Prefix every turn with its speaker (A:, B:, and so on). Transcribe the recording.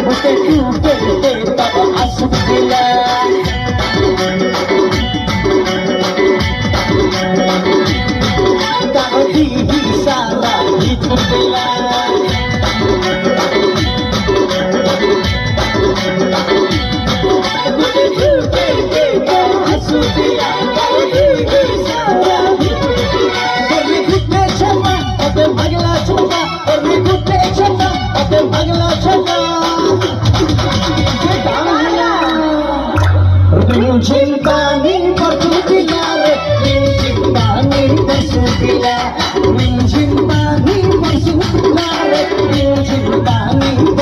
A: मुझे क्यों दे तब आंसू गिला दादी ही साला ही चुपिला मुझे क्यों दे तब आंसू गिला दादी ही साला ही चुपिला और मैं घुटने चला अबे पगला चला और मैं घुटने चला अबे पगला चला Mencintai bersupilah, mencintai bersupilah, mencintai bersupilah, mencintai bersupilah.